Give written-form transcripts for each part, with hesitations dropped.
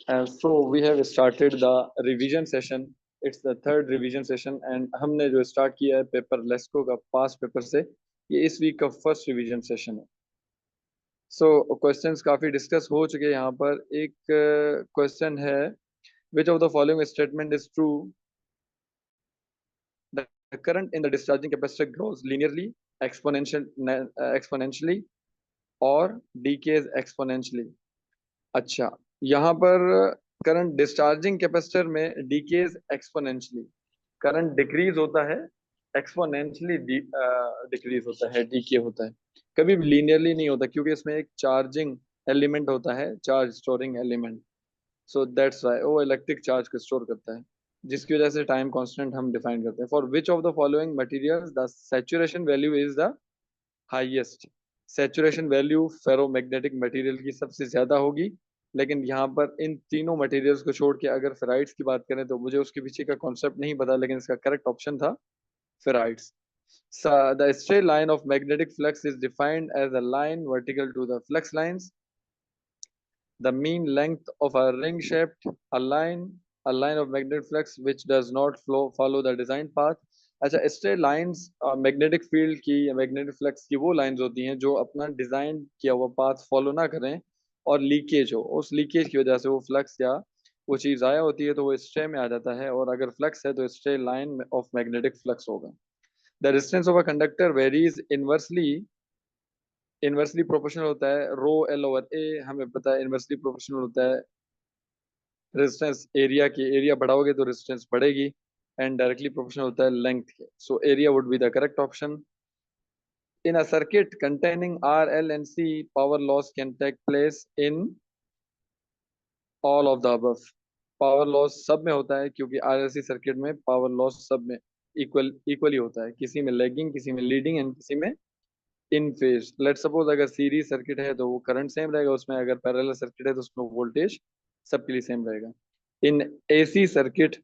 So we have started the revision session. It's the third revision session and हमने जो start किया है paper LESCO का पास पेपर से, ये इस वीक का फर्स्ट रिवीजन सेशन है. सो क्वेश्चंस काफी डिस्कस हो चुके हैं. यहाँ पर एक क्वेश्चन है, which of the following statement is true? The current in the discharging capacitor grows linearly, exponentially or decays exponentially. अच्छा, यहाँ पर करंट डिस्चार्जिंग कैपेसिटर में डीकेज एक्सपोनेंशियली. करंट डिक्रीज होता है, एक्सपोनेंशियली डिक्रीज होता है, डीके होता है. कभी भी लीनियरली नहीं होता क्योंकि इसमें एक चार्जिंग एलिमेंट होता है, charge storing element. So that's why वो इलेक्ट्रिक चार्ज को स्टोर करता है, जिसकी वजह से टाइम कांस्टेंट हम डिफाइन करते हैं. For which of the following materials the saturation value is the highest? Saturation value ferromagnetic material की सबसे ज्यादा होगी, लेकिन यहाँ पर इन तीनों मटेरियल्स को छोड़ के अगर फेराइट्स की बात करें तो मुझे उसके पीछे का कॉन्सेप्ट नहीं पता, लेकिन इसका करेक्ट ऑप्शन था ferrites. The straight line of magnetic flux is defined as a line vertical to the flux lines. The mean length of a ring-shaped a line of magnetic flux which does not follow the designed path. अच्छा, straight lines magnetic field की या magnetic flux की वो lines होती हैं जो अपना design किया हुआ पाथ फॉलो ना करें और लीकेज हो. उस लीकेज की वजह से वो फ्लक्स या वो चीज ज़ाया होती है तो वो स्ट्रे में आ जाता है, और अगर फ्लक्स है तो stray line of magnetic flux होगा. The resistance of a conductor varies inversely proportional होता है. रो एल ओवर ए हमें पता है इनवर्सली प्रोपोर्शनल होता है रेजिस्टेंस एरिया की. एरिया बढ़ाओगे तो रेजिस्टेंस बढ़ेगी, एंड डायरेक्टली प्रोपोर्शनल होता है लेंथ के. So area would be the correct option. In a circuit containing R L and C power loss can take place in all of the above. Power loss सब में होता है क्योंकि RLC circuit में power loss सब में equally होता है. किसी में लैगिंग, किसी में लीडिंग एंड किसी में इन फेज. लेट सपोज अगर सीरीज सर्किट है तो वो करंट सेम रहेगा उसमें, अगर पैरेलल सर्किट है तो उसमें वोल्टेज सबके लिए सेम रहेगा. In AC circuit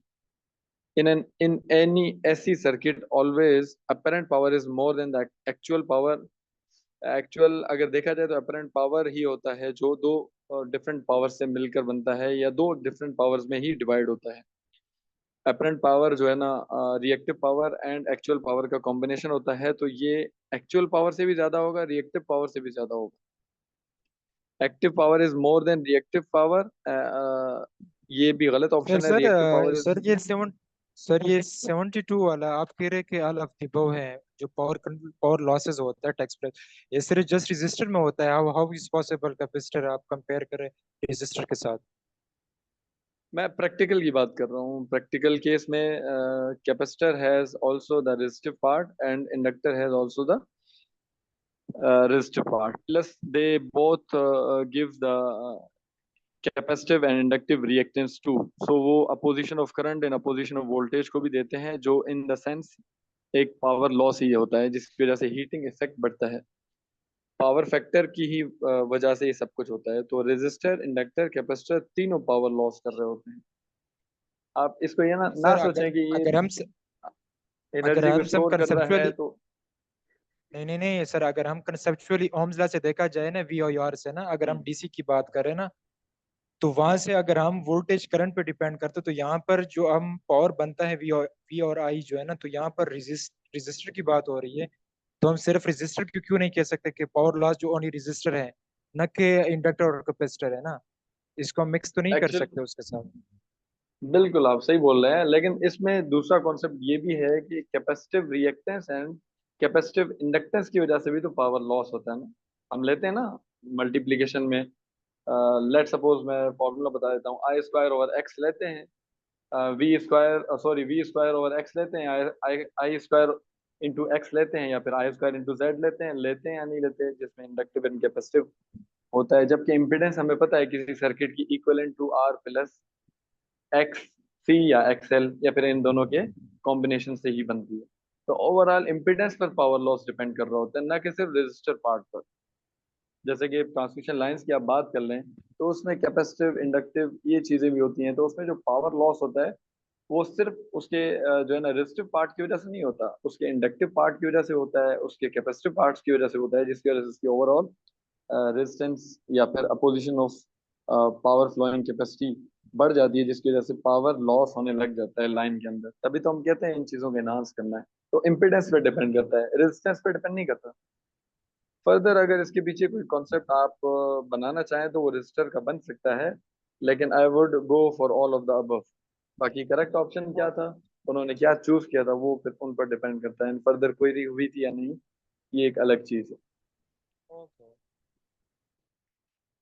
in any AC circuit always apparent power is more than the actual power. Actual अगर देखा जाए तो अपरेंट पावर ही होता है जो दो डिफरेंट पावर से मिलकर बनता है या दो डिफरेंट पावर्स में ही डिवाइड होता है. अपरेंट पावर जो है ना, reactive power and actual power का कॉम्बिनेशन होता है, तो ये एक्चुअल पावर से भी ज्यादा होगा, रिएक्टिव पावर से भी ज्यादा होगा. Active power is more than reactive power. ये भी गलत सर ऑप्शन है. Sir reactive power is sir ये 72 वाला आप कह रहे हैं कि ऑल ऑफ द अबव है, जो पावर लॉसेस होता है टेक्स प्लेस, ये सिर्फ जस्ट रजिस्टर में होता है. How how is possible capacitor आप कंपेयर करें रजिस्टर के साथ? मैं प्रैक्टिकल की बात कर रहा हूँ. प्रैक्टिकल केस में capacitor has also the resistive part and inductor has also the resistive part, plus they both give the capacitive and inductive reactance too. So वो opposition of current and opposition of voltage को भी देते हैं, जो in the sense एक power loss ही होता है जिसकी वजह से हीटिंग इफेक्ट बढ़ता है. पावर फैक्टर की ही वजह से ये सब कुछ होता है. तो रेजिस्टर, इंडक्टर, कैपेसिटर तीनों पावर लॉस कर रहे होते हैं. आप इसको ये ना सर सोचें कि ये अगर हम अगर एनर्जी को हम सब स्टोर कर रहा है कंसेप्चुअली, तो. नहीं नहीं नहीं सर, अगर हम कंसेप्चुअली ओम्स लॉ से देखा जाए ना, वी और आर से ना, अगर हम डीसी की बात करें ना, तो वहां से अगर हम वोल्टेज करंट पे डिपेंड करते तो यहाँ पर जो हम पावर बनता है वी और आई जो है ना, तो यहाँ पर रजिस्टर की बात हो रही है. तो हम सिर्फ रजिस्टर क्यों क्यों नहीं कह सकते कि पावर लॉस जो ओनली रजिस्टर है, न कि इंडक्टर और कैपेसिटर है ना? इसको हम मिक्स तो नहीं कर एक्चुअल सकते उसके साथ. बिल्कुल आप सही बोल रहे हैं, लेकिन इसमें दूसरा कॉन्सेप्ट ये भी है कि capacitive reactance and capacitive inductance की वजह से भी तो पावर लॉस होता है ना. हम लेते हैं ना मल्टीप्लीकेशन में. लेट सपोज मैं फॉर्मूला बता देता हूँ. आई स्क्वायर ओवर एक्स लेते हैं, V square sorry V square over X लेते हैं, I I square into X लेते हैं, या फिर आई स्क्वायर इंटू जेड लेते हैं या नहीं लेते हैं, जिसमें इंडक्टिव एंड कैपेसिटिव होता है. जबकि इम्पिडेंस हमें पता है किसी सर्किट की equivalent to R plus X C या एक्सएल या फिर इन दोनों के कॉम्बिनेशन से ही बनती है. तो ओवरऑल इम्पिडेंस पर पावर लॉस डिपेंड कर रहा होता है, ना कि सिर्फ रेजिस्टर पार्ट पर. जैसे कि ट्रांसमिशन लाइंस की आप बात कर लें तो उसमें कैपेसिटिव, इंडक्टिव ये चीजें भी होती हैं, तो उसमें जो पावर लॉस होता है वो सिर्फ उसके जो है ना रेजिस्टिव पार्ट की वजह से नहीं होता, उसके इंडक्टिव पार्ट की वजह से होता है, उसके कैपेसिटिव पार्ट्स की वजह से होता है, जिसकी वजह से उसकी ओवरऑल रेजिस्टेंस या फिर opposition of power flowing capacity बढ़ जाती है, जिसकी वजह से पावर लॉस होने लग जाता है लाइन के अंदर। तभी तो हम कहते हैं इन चीजों को एनहांस करना है। तो इम्पिडेंस पे डिपेंड करता है, रेजिस्टेंस पे डिपेंड नहीं करता। फर्दर अगर इसके पीछे कोई कॉन्सेप्ट आप बनाना चाहें तो वो रजिस्टर का बन सकता है, लेकिन I would go for all of the above. बाकी करेक्ट ऑप्शन क्या था, उन्होंने क्या चूज किया था, वो फिर उन पर डिपेंड करता है। फर्दर क्वेरी हुई थी या नहीं, ये एक अलग चीज है। ओके।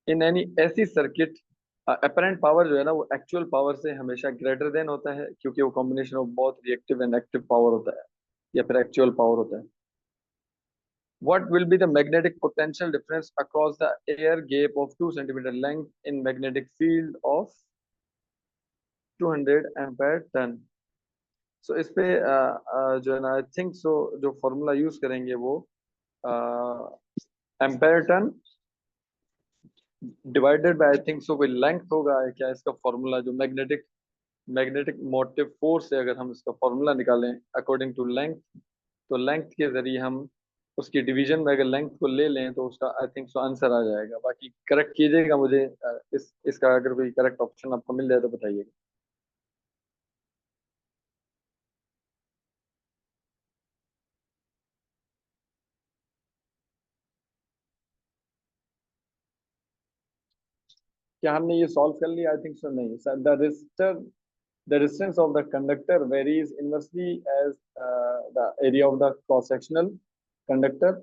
इन एनी ऐसी सर्किट, अपरेंट पावर जो है ना वो एक्चुअल पावर से हमेशा ग्रेटर देन होता है, क्योंकि वो कॉम्बिनेशन ऑफ बहुत रिएक्टिव एंड एक्टिव पावर होता है, या फिर एक्चुअल पावर होता है। What will be the magnetic potential difference across the air gap of 2 centimeter length in magnetic field of 200 ampere turn? So इस पे जो है ना आई थिंक सो जो फॉर्मूला यूज करेंगे वो ampere turn divided by I think सो कोई लेंथ होगा क्या इसका फॉर्मूला, जो मैग्नेटिक मैग्नेटिक मोटिव फोर्स है, अगर हम इसका फॉर्मूला निकालें अकॉर्डिंग टू लेंथ, तो लेंथ के जरिए हम उसकी डिवीजन में अगर लेंथ को ले लें तो उसका आई थिंक सो आंसर आ जाएगा। बाकी करेक्ट कीजिएगा मुझे, इसका अगर कोई करेक्ट ऑप्शन आपको मिल जाए तो बताइएगा। क्या हमने ये सॉल्व कर लिया? आई थिंक सो नहीं। The distance of the conductor varies inversely as the area of the cross sectional conductor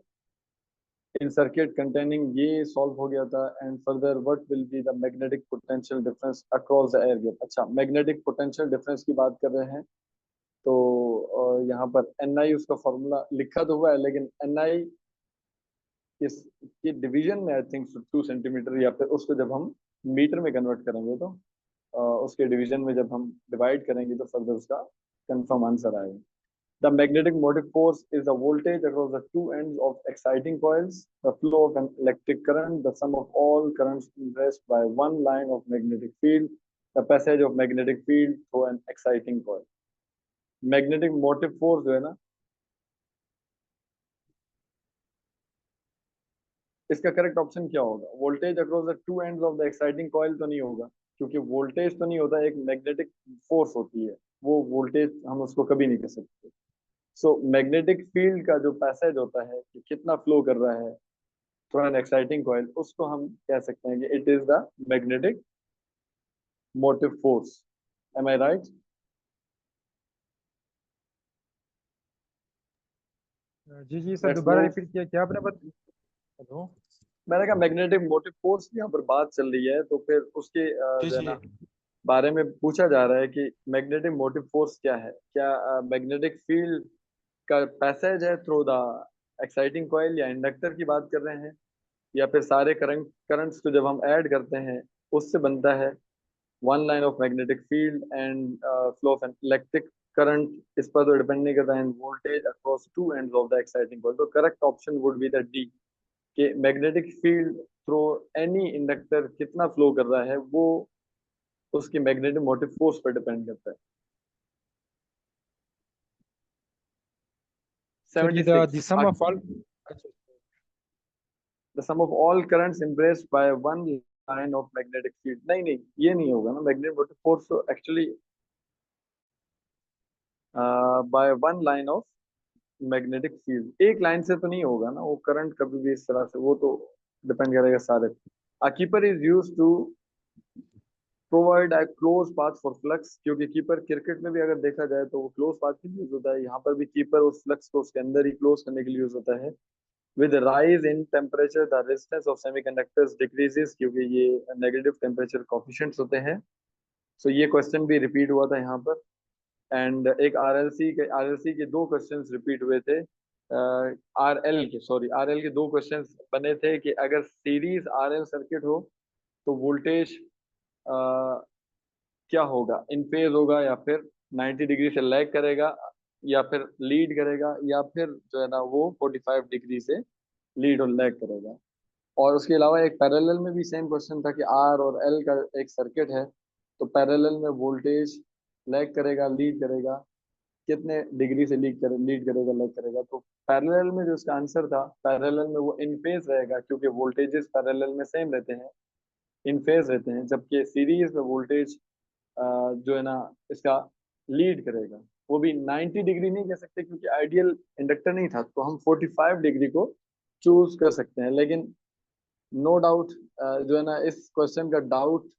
in circuit containing, ये सॉल्व हो गया था। And further what will be the magnetic potential difference across the air gap. अच्छा, magnetic potential difference की बात कर रहे हैं, तो यहाँ पर एन आई उसका फॉर्मूला लिखा तो हुआ है, लेकिन एन आई इसकी डिवीजन में आई थिंक 2 सेंटीमीटर, या फिर उसको जब हम मीटर में कन्वर्ट करेंगे तो उसके डिवीजन में जब हम डिवाइड करेंगे तो फर्दर उसका कंफर्म आंसर आएगा। The magnetic motive force is the voltage across the two ends of exciting coils, the flow of an electric current, the sum of all currents impressed by one line of magnetic field, the passage of magnetic field through an exciting coil. Magnetic motive force जो है ना, इसका correct option क्या होगा? Voltage across the two ends of the exciting coil तो नहीं होगा, क्योंकि वोल्टेज तो नहीं होता, एक मैग्नेटिक फोर्स होती है, वो वोल्टेज हम उसको कभी नहीं कह सकते। सो मैग्नेटिक फील्ड का जो पैसेज होता है कि कितना फ्लो कर रहा है थ्रू एन एक्साइटिंग कॉइल, उसको हम कह सकते हैं कि it is the magnetic motive force. Am I right? जी जी सर, लेट्स दोबारा मूव। रिपीट किया क्या आपने हेलो। मैंने कहा मैग्नेटिक मोटिव फोर्स की यहाँ पर बात चल रही है, तो फिर उसके जी जो है जी। ना बारे में पूछा जा रहा है कि मैग्नेटिक मोटिव फोर्स क्या है। क्या मैग्नेटिक फील्ड का पैसेज है थ्रू द एक्साइटिंग कॉइल, या इंडक्टर की बात कर रहे हैं, या फिर सारे करंट्स को जब हम ऐड करते हैं उससे बनता है one line of magnetic field and flow of an electric current? इस पर तो डिपेंड नहीं करता है, voltage across two ends of the exciting coil. तो correct option would be the D, कि magnetic field through any inductor कितना flow कर रहा है वो उसकी मैग्नेटिक मोटिव फोर्स पर डिपेंड करता है। सर ये 76। The sum of all. The sum of all currents embraced by one line of magnetic field। नहीं नहीं, ये नहीं होगा ना, मैग्नेटिक मोटिव फोर्स तो actually bye one line of magnetic field, एक लाइन से तो नहीं होगा ना वो करंट कभी भी इस तरह से, वो तो डिपेंड करेगा सारे। A keeper is used to provide a close path for flux, क्योंकि कीपर क्रिकेट में भी अगर देखा जाए तो वो क्लोज पाथ के लिए यूज होता है, यहाँ पर भी कीपर उस फ्लक्स को उसके अंदर ही क्लोज करने के लिए यूज होता है। With rise in temperature the resistance of semiconductors decreases, क्योंकि ये नेगेटिव टेम्परेचर कोफिशिएंट्स होते हैं। सो ये क्वेश्चन भी रिपीट हुआ था यहाँ पर। एंड एक आरएलसी के दो क्वेश्चंस रिपीट हुए थे। आरएल के दो क्वेश्चंस बने थे कि अगर सीरीज आरएल सर्किट हो तो वोल्टेज क्या होगा, इन फेज होगा या फिर 90 डिग्री से लैग करेगा, या फिर लीड करेगा, या फिर जो है ना वो 45 डिग्री से लीड और लैग करेगा। और उसके अलावा एक पैरेलल में भी सेम क्वेश्चन था कि आर और एल का एक सर्किट है, तो पैरेलल में वोल्टेज लैग करेगा लीड करेगा, कितने डिग्री से लीड करेगा लैग करेगा। तो पैरेलल में जो इसका आंसर था, पैरेलल में वो इन फेज रहेगा, क्योंकि वोल्टेजेस पैरेलल में सेम रहते हैं। इन फेज रहते हैं, जबकि सीरीज में वोल्टेज जो है ना इसका लीड करेगा। वो भी 90 डिग्री नहीं कह सकते क्योंकि आइडियल इंडक्टर नहीं था, तो हम 45 डिग्री को चूज कर सकते हैं। लेकिन नो डाउट जो है ना इस क्वेश्चन का डाउट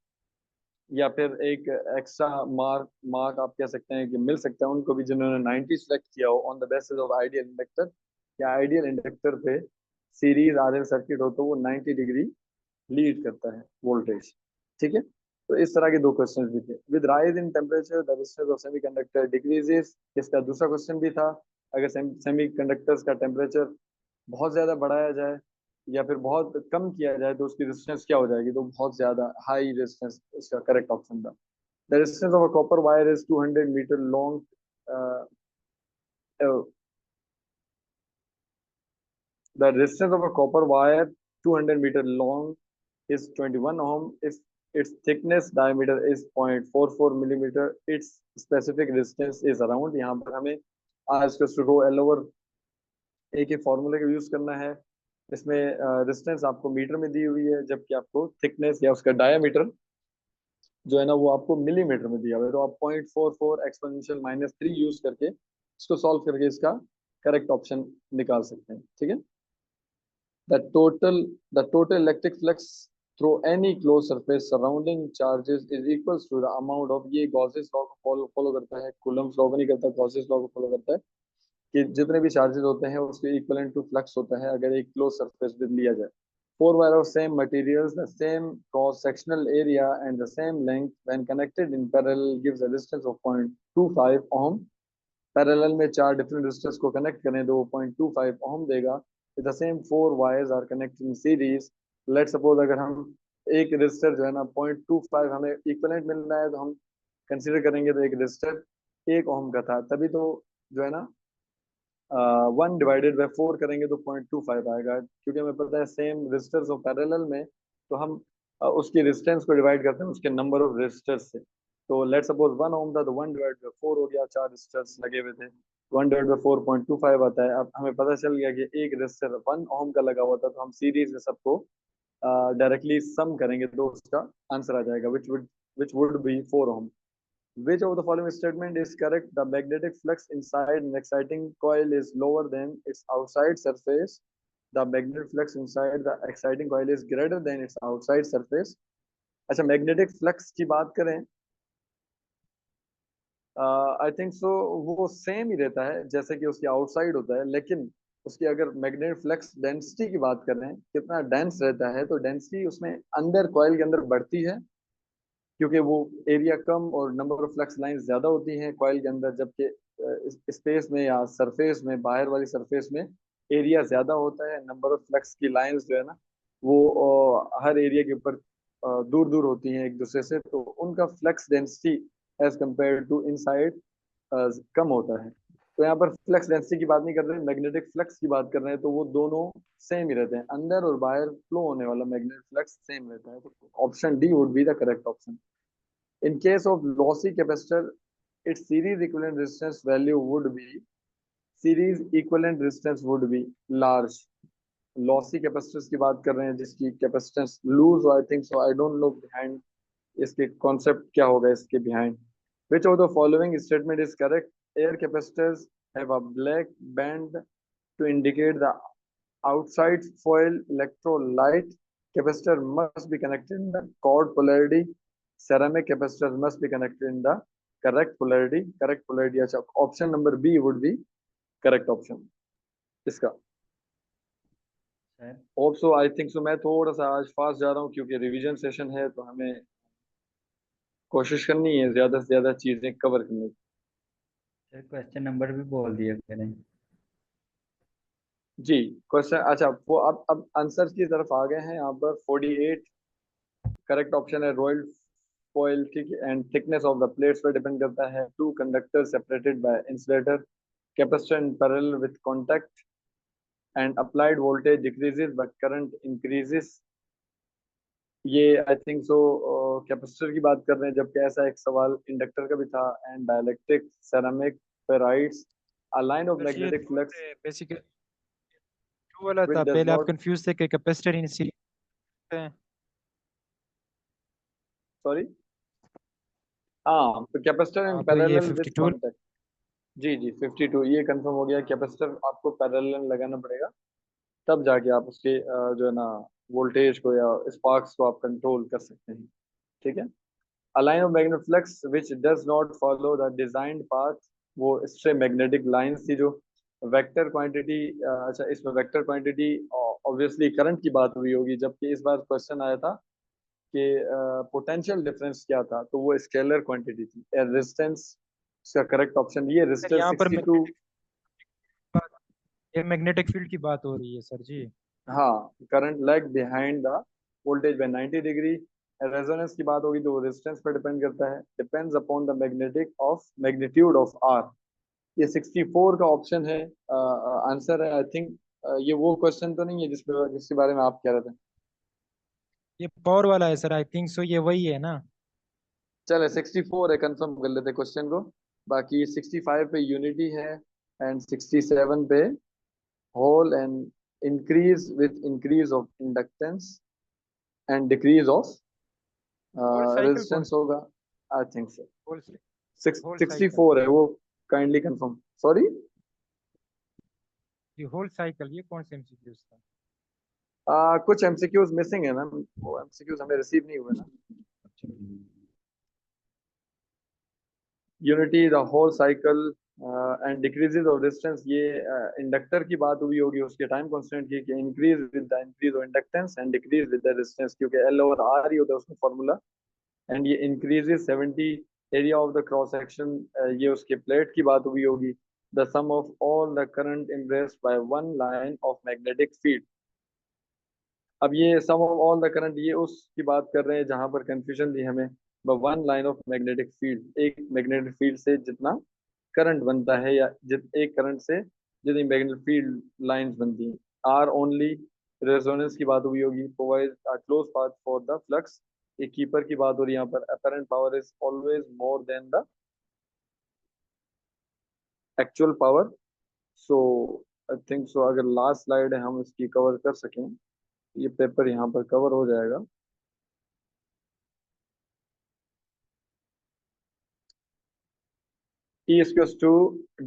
या फिर एक एक्स्ट्रा मार्क मार्क आप कह सकते हैं कि मिल सकता है उनको भी जिन्होंने 90 सेलेक्ट किया हो on the basis of ideal inductor. या आइडियल इंडक्टर पे सीरीज आरएल सर्किट हो तो वो 90 डिग्री लीड करता है वोल्टेज। ठीक है, तो इस तरह के दो क्वेश्चन भी थे। With rise in temperature the resistance of semiconductor decreases, इसका दूसरा क्वेश्चन भी था। अगर सेमीकंडक्टर्स का टेम्परेचर बहुत ज्यादा बढ़ाया जाए या फिर बहुत कम किया जाए तो उसकी रेजिस्टेंस क्या हो जाएगी, तो बहुत ज्यादा हाई रेजिस्टेंस इसका करेक्ट ऑप्शन था। The resistance of a copper wire is 200 metre long, the resistance of a copper wire 200 meter long is 21 ohm. If its thickness diameter is 0.44 millimeter, its specific resistance is around, यहाँ पर हमें R is equal to rho L over A के फॉर्मूले का use करना है। इसमें resistance आपको मीटर में दी हुई है, जबकि आपको थिकनेस या उसका डायमीटर जो है ना वो आपको मिलीमीटर में दिया हुआ है। तो आप 0.44 एक्सपोनेंशियल -3 यूज करके इसको सॉल्व करके इसका करेक्ट ऑप्शन निकाल सकते हैं। ठीक है, the total the total electric flux through any closed surface surrounding charges is equals to the amount of, ये गॉसेस लॉ को फॉलो करता है, कूलम्ब लॉ को नहीं करता, गॉसेस लॉ को फॉलो करता है कि जितने भी चार्जेस होते हैं उसके इक्विवेलेंट टू फ्लक्स होता है अगर एक क्लोज सरफेस विद लिया जाए। Four wire of same materials, the same cross sectional area and the same length when connected in parallel gives a distance of 0.25 ohm। Parallel में चार डिफरेंट रेजिस्टर्स को connect करें तो वो 0.25 ओम देगा। The same four wires are connected in series. Let suppose अगर हम एक रेजिस्टर जो है ना 0.25 हमें इक्विवेलेंट मिल रहा है तो हम कंसीडर करेंगे तो एक रेजिस्टर 1 ओम का था, तभी तो जो है ना 1/4 करेंगे तो 0.25 आएगा, क्योंकि हमें पता है सेम रेजिस्टर्स ऑफ पैरेलल में तो हम उसकी रेजिस्टेंस को डिवाइड करते हैं उसके नंबर ऑफ रेजिस्टर्स से। तो लेट सपोज 1 ओम था तो 1/4 हो गया, चार रेजिस्टर्स लगे हुए थे, 1/4 0.25 आता है। अब हमें पता चल गया कि एक रेजिस्टर 1 ओम का लगा हुआ था, तो हम सीरीज में सबको डायरेक्टली सम करेंगे तो उसका आंसर आ जाएगा which would be 4 ohm. Which of the following statement is correct? The magnetic flux inside an exciting coil is lower than its outside surface. The magnetic flux inside the exciting coil is greater than its outside surface. अच्छा, magnetic flux की बात करें, आई think सो वो same ही रहता है जैसे कि उसकी आउटसाइड होता है, लेकिन उसकी अगर मैग्नेटिक फ्लक्स डेंसिटी की बात करें कितना डेंस रहता है, तो डेंसिटी उसमें अंदर कॉइल के अंदर बढ़ती है क्योंकि वो एरिया कम और नंबर ऑफ फ्लक्स लाइंस ज्यादा होती हैं कॉइल के अंदर, जबकि स्पेस में या सरफेस में बाहर वाली सरफेस में एरिया ज्यादा होता है, नंबर ऑफ फ्लक्स की लाइंस जो है ना वो हर एरिया के ऊपर दूर दूर होती हैं एक दूसरे से, तो उनका flux density as compare to inside कम होता है। तो यहाँ पर फ्लक्स डेंसिटी की बात नहीं कर रहे हैं, मैग्नेटिक फ्लक्स की बात कर रहे हैं, तो वो दोनों सेम ही रहते हैं, अंदर और बाहर फ्लो होने वाला मैग्नेटिक फ्लक्स सेम रहता है। तो option D would be the correct option. In case of lossy capacitor, its series equivalent resistance value would be large। Lossy capacitance की बात कर रहे हैं जिसकी कैपेसिटेंस लूज हो, I think so, I don't know behind इसके concept क्या होगा इसके behind. Which of the following statement is correct? Air capacitors have a black band to indicate the outside foil electrolyte capacitor must be connected in the chord polarity। ceramic capacitor must be connected in the correct polarity। अच्छा, option number B would be correct option इसका। Hope so, I think so. मैं थोड़ा सा आज fast जा रहा हूँ क्योंकि रिवीजन सेशन है, तो हमें कोशिश करनी है ज्यादा से ज्यादा चीजें कवर करने की। सर क्वेश्चन नंबर भी बोल दिया करें। जी, क्वेश्चन अच्छा वो अब आंसर की तरफ आ गए हैं यहाँ पर। 48 करेक्ट ऑप्शन है रॉयल फॉइल। ठीक है, and thickness of the plates पर डिपेंड करता है। Two conductor separated by insulator, capacitor in parallel with contact and applied voltage decreases but current increases. ये आई थिंक सो कैपेसिटर की बात कर रहे हैं, जबकि ऐसा एक सवाल इंडक्टर का भी था। And dielectric ceramic ferrites a line of sir ये मैग्नेटिक दो फ्लक्स थे बेसिकली, जो वाला which था does पहले आप not। कंफ्यूज थे कि कैपेसिटर इन सीरीज है। सॉरी, हाँ, तो कैपेसिटर इन तो ये पैरेलल विद 52 कॉन्टैक्ट। जी जी 52 ये कंफर्म हो गया। कैपेसिटर आपको पैरेलल लगाना पड़ेगा, तब जाके आप उसके जो है ना वोल्टेज को या स्पार्क्स को आप कंट्रोल कर सकते हैं। ठीक है। A line of magnetic flux which does not follow the designed path, वो स्ट्रे मैग्नेटिक लाइंस थी जो वेक्टर क्वांटिटी। अच्छा, इसमें वेक्टर क्वांटिटी ऑब्वियसली करंट की बात हुई होगी, जबकि इस बार क्वेश्चन आया था कि पोटेंशियल डिफरेंस क्या था, तो वो स्केलर क्वांटिटी थी। रेजिस्टेंस इसका करेक्ट ऑप्शन ये सर, रेजिस्टर यहाँ पर 62। मैग्नेटिक फील्ड की बात हो रही है सर जी। हाँ, current lag behind the voltage by 90 degree. Resonance की बात होगी तो रेजिस्टेंस पर डिपेंड करता है, depends upon the magnitude of R. ये 64 का ऑप्शन है, आंसर है आई थिंक। ये वो क्वेश्चन तो नहीं है जिसके बारे में आप कह रहे थे? ये पावर वाला है सर, आई थिंक सो ये वही है ना। चले 64 है, कंफर्म कर लेते क्वेश्चन को। बाकी 65 पे यूनिटी है, एंड 67 पे whole and increase with increase of inductance and decrease of whole cycle कौन रेजिस्टेंस होगा। I think so whole whole cycle 64 है वो, काइंडली कंफर्म। सॉरी, ये होल साइकिल ये कौन से एमसीक्यू था? कुछ एमसीक्यूज मिसिंग है ना, वो एमसीक्यूज हमें रिसीव नहीं हुए ना। Unity the whole cycle and decreases of distance, ये इंडक्टर की बात हुई होगी, उसके टाइम कांस्टेंट की, कि increase with the increase of inductance and decrease with the distance, क्योंकि एल ओवर आर ही होता है उसका फॉर्मूला। एंड ये increases 70 area of the cross section, ये उसके प्लेट की बात हुई होगी। The sum of all the current impressed by one line of magnetic field. अब ये सम ऑफ ऑल द करंट, ये उसकी बात कर रहे हैं जहां पर कंफ्यूजन थी हमें। One line of magnetic field, एक मैग्नेटिक फील्ड से जितना करंट बनता है, या एक करंट से जितनी मैग्नेटिक फील्ड लाइंस बनती हैं। आर ओनली रेजोनेंस की बात हुई होगी, provide close path for the flux. एक कीपर की बात हो रही है यहाँ पर। Apparent power is always more than the actual power. So I think सो अगर लास्ट स्लाइड है हम इसकी कवर कर सकें, ये पेपर यहाँ पर कवर हो जाएगा। E is equals to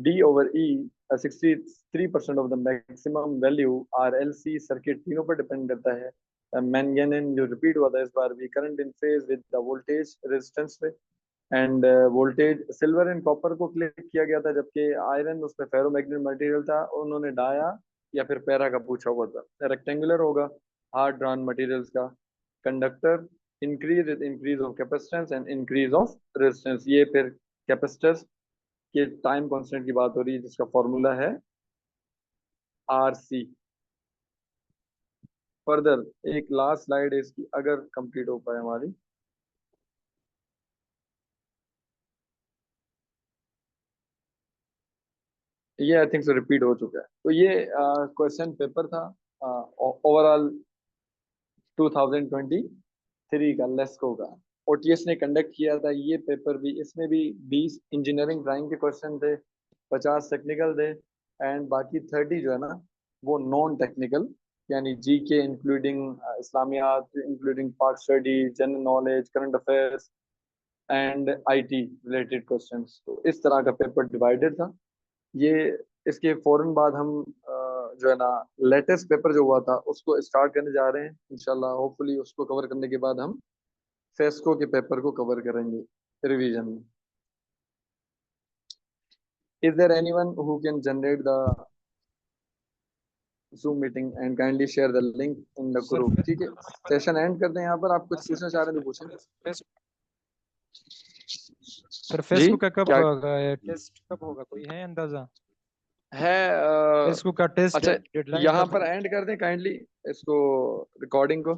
D over E, 63% of the maximum value RLC circuit तीनों पर डिपेंड करता है। मैंगनीज जो रिपीट हुआ था इस बार भी, current in phase with the voltage resistance पे। And voltage silver and copper को क्लिक किया गया था, जबकि आयरन उसमें फेरोमैग्नेटिक मटेरियल था, उन्होंने डाया या फिर पैरा का पूछा हुआ था। रेक्टेंगुलर होगा हार्ड ड्रॉन मटेरियल्स का। Conductor increase with increase of capacitance and increase of resistance, ये फिर कैपेसिटर्स के टाइम कांस्टेंट की बात हो रही है, जिसका फॉर्मूला है RC। फर्दर एक लास्ट स्लाइड है इसकी, अगर कंप्लीट हो पाए हमारी। ये आई थिंक सो रिपीट हो चुका है। तो ये क्वेश्चन पेपर था ओवरऑल 2023 का लेस्को का। ओटीएस ने कंडक्ट किया था ये पेपर भी। इसमें भी 20 इंजीनियरिंग ड्राइंग के क्वेश्चन थे, 50 टेक्निकल थे, एंड बाकी 30 जो है ना वो नॉन टेक्निकल, यानी जीके इंक्लूडिंग इस्लामियात, इंक्लूडिंग पाक study, general knowledge, current affairs and IT related questions. तो इस तरह का पेपर डिवाइडेड था ये। इसके फौरन बाद हम जो है ना लेटेस्ट पेपर जो हुआ था उसको स्टार्ट करने जा रहे हैं इंशाल्लाह। होपफुली उसको कवर करने के बाद हम फेस्को के पेपर को कवर करेंगे रिवीजन में। Is there anyone who can generate the Zoom meeting and kindly share the link in the sir group? ठीक है, सेशन एंड करते हैं यहाँ पर। आप कुछ पूछना चाह रहे हैं तो पूछें। सर जी फेसबुक का कब क्या होगा टेस्ट, कब होगा, कोई है अंदाजा? है? फेसबुक का टेस्ट अच्छा, डेडलाइन यहाँ कब पर है? एंड कर दें काइंडली इसको, रिकॉर्डिंग को।